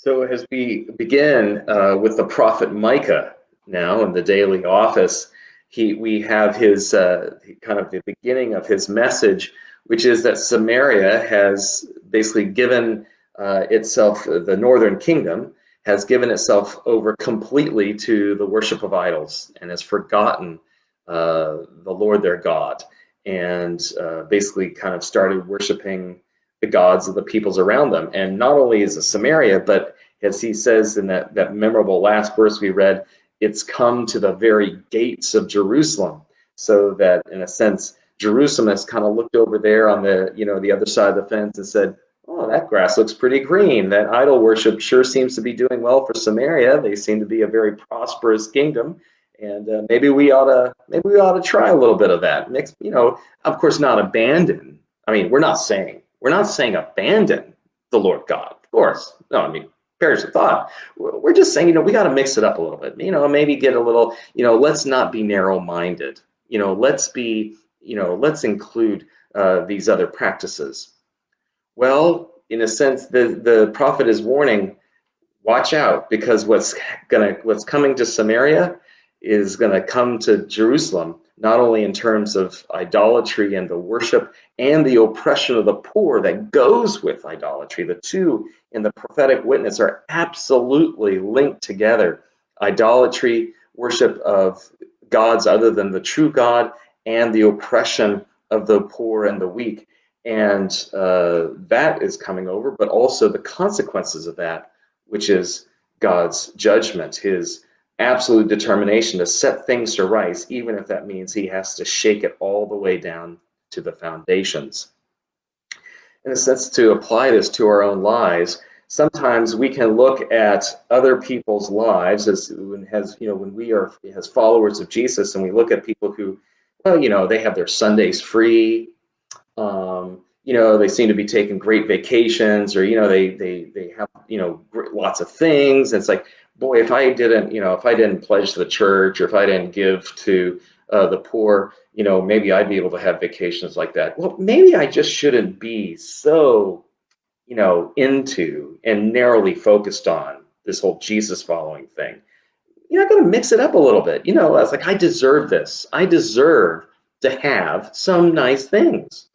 So as we begin with the prophet Micah now in the daily office, we have his kind of the beginning of his message, which is that Samaria has basically given itself, the northern kingdom has given itself over completely to the worship of idols and has forgotten the Lord their God, and basically kind of started worshiping the gods of the peoples around them. And not only is it Samaria, but as he says in that memorable last verse we read, it's come to the very gates of Jerusalem. So that in a sense, Jerusalem has kind of looked over there on the other side of the fence and said, oh, that grass looks pretty green. That idol worship sure seems to be doing well for Samaria. They seem to be a very prosperous kingdom. And maybe we ought to try a little bit of that. Next, of course, not abandon. I mean, we're not saying abandon the Lord God, of course. No, I mean, perish the thought. We're just saying, we got to mix it up a little bit. Maybe get a little, let's not be narrow-minded. Let's include these other practices. Well, in a sense, the prophet is warning, watch out, because what's coming to Samaria is going to come to Jerusalem, not only in terms of idolatry and the worship and the oppression of the poor that goes with idolatry. The two in the prophetic witness are absolutely linked together. Idolatry, worship of gods other than the true God, and the oppression of the poor and the weak. And that is coming over, but also the consequences of that, which is God's judgment, his absolute determination to set things to rights, even if that means he has to shake it all the way down to the foundations. In a sense, to apply this to our own lives, sometimes we can look at other people's lives when we are as followers of Jesus, and we look at people who, well, they have their Sundays free. They seem to be taking great vacations, or they have lots of things. And it's like, boy, if I didn't pledge to the church, or if I didn't give to the poor, maybe I'd be able to have vacations like that. Well, maybe I just shouldn't be so into and narrowly focused on this whole Jesus following thing. I got to mix it up a little bit. I was like, I deserve this. I deserve to have some nice things.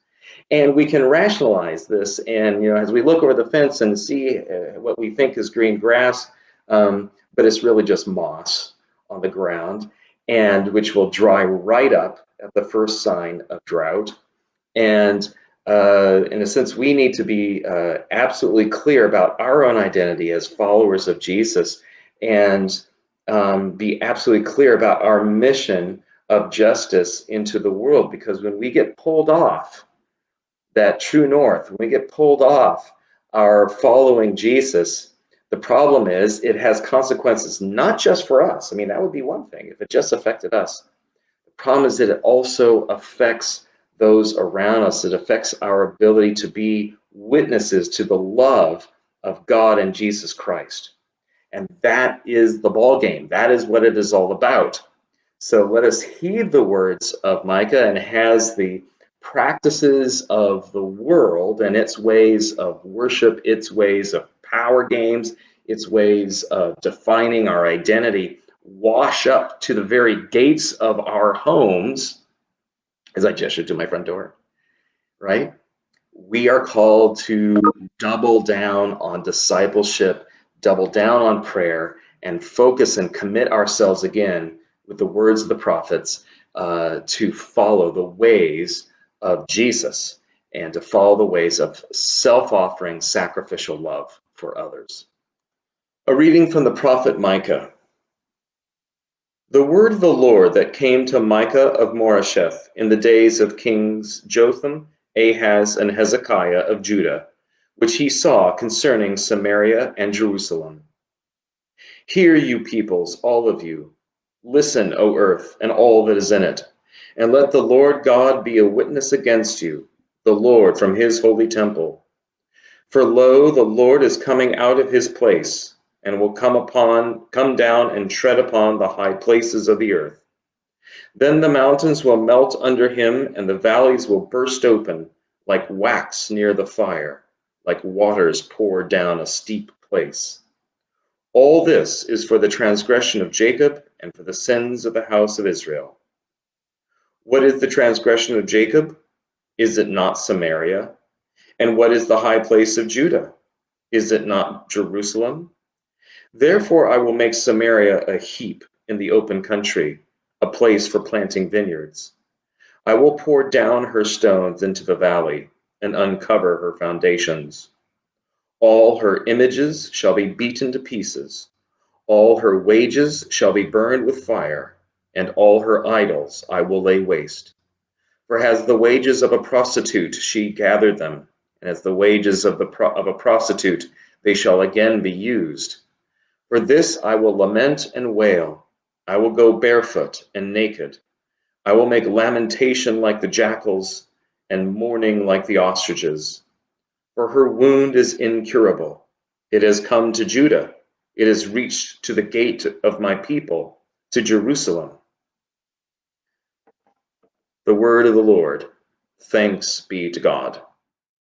And we can rationalize this, and as we look over the fence and see what we think is green grass, but it's really just moss on the ground, and which will dry right up at the first sign of drought. And in a sense, we need to be absolutely clear about our own identity as followers of Jesus, and be absolutely clear about our mission of justice into the world. Because when we get pulled off that true north, when we get pulled off our following Jesus, the problem is it has consequences not just for us. I mean, that would be one thing if it just affected us. The problem is that it also affects those around us. It affects our ability to be witnesses to the love of God and Jesus Christ. And that is the ball game. That is what it is all about. So let us heed the words of Micah, and has the practices of the world and its ways of worship, its ways of power games, its ways of defining our identity wash up to the very gates of our homes, as I gestured to my front door, right? We are called to double down on discipleship, double down on prayer, and focus and commit ourselves again with the words of the prophets to follow the ways of Jesus, and to follow the ways of self-offering, sacrificial love for others. A reading from the prophet Micah. The word of the Lord that came to Micah of Moresheth in the days of kings Jotham, Ahaz, and Hezekiah of Judah, which he saw concerning Samaria and Jerusalem. Hear, you peoples, all of you. Listen, O earth, and all that is in it. And let the Lord God be a witness against you, the Lord from his holy temple. For lo, the Lord is coming out of his place, and will come down and tread upon the high places of the earth. Then the mountains will melt under him, and the valleys will burst open, like wax near the fire, like waters poured down a steep place. All this is for the transgression of Jacob and for the sins of the house of Israel. What is the transgression of Jacob? Is it not Samaria? And what is the high place of Judah? Is it not Jerusalem? Therefore I will make Samaria a heap in the open country, a place for planting vineyards. I will pour down her stones into the valley and uncover her foundations. All her images shall be beaten to pieces. All her wages shall be burned with fire, and all her idols I will lay waste. For as the wages of a prostitute she gathered them, and as the wages of a prostitute they shall again be used. For this I will lament and wail. I will go barefoot and naked. I will make lamentation like the jackals, and mourning like the ostriches. For her wound is incurable. It has come to Judah. It has reached to the gate of my people, to Jerusalem. The word of the Lord. Thanks be to God.